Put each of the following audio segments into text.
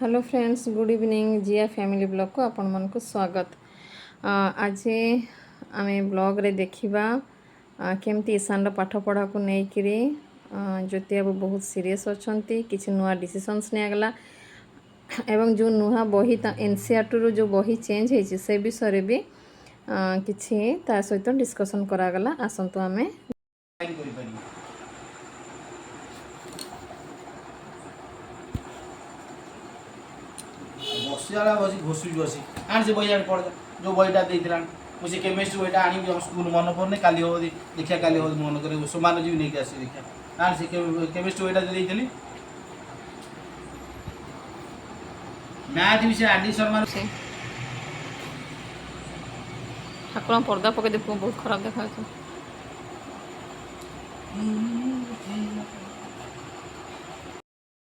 Hello friends, good evening. Jiya family blog को आपण मन को स्वागत। आज आम ब्लॉग रे देखिबा केमती ईशान पाठ पढ़ा को लेकरी ज्योति बाबू बहुत सीरियस अछंती। किछि नुआ डिसीजंस नियागला एवं जो नुआ बही एनसीईआरटी रो जो बही चेंज होइछि से विषय भी किछि ता सहित डिस्कशन करागला। आसंतु आमे बसियाला बसी घोषुच बसी आन से बही पढ़ जो बहीटा देइथिला मुझे केमिस्ट्री बहीटा आनी हम स्कूल मन पड़ने काली हो देखिया काली हो मन करे समान जीव नहीं आसी देखिया आन से केमिस्ट्री बहीटा देइथिली मैथ विषय आदि शर्मा ठाकुर पर्दा पके देखो बहुत खराब देखा छै।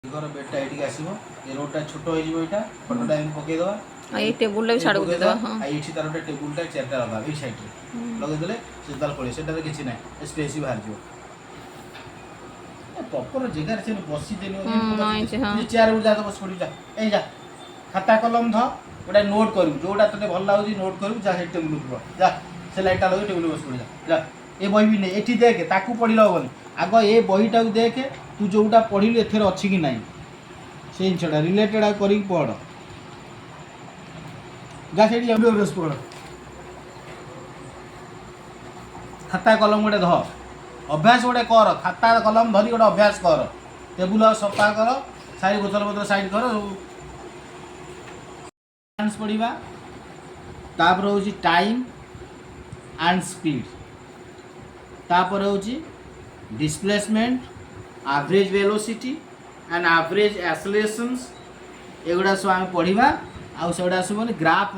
घर बेडटा एठी आसीबो ए रोडटा छोटो हो जिवो एटा फोटोटा एम पके दवा आ ये टेबुल ला छाड़ दे दवा। हां आ एठी तार ओटा टेबुलटा चेयरटा लगा ए साइड रे लगे देले से ताल पड़े सेटा किछि नै स्पेस ही बाहर जिवो प्रॉपर जगह से बसी देनी हो चेयर उड़ जा तो बस पड़ी जा ए जा खाता कलम ध ओटा नोट करू जोटा तते भल लागु नोट करू जा हे टेबुल ऊपर जा से लाइटटा लगे टेबुल बस पड़ी जा ए बही भी नै एठी देख ताकू पड़ी लगन आगो ए बहीटा को देख तू जोटा पढ़िलु एथेर अछि कि नाही से इनछडा रिलेटेड आ करी पढ़ जा सेठी एमडी रस पढ़ खाता कलम गोटे ध अभ्यास गोटे कर खाता कलम धरी गोटे अभ्यास कर टेबुल सफा कर सारी बोतल बोतल साइड कर डांस पढ़िबा तापर होची टाइम एंड स्पीड तापर होची displacement average velocity and average accelerations एगुड़ा सब आम पढ़ा आउ से सब ग्राफ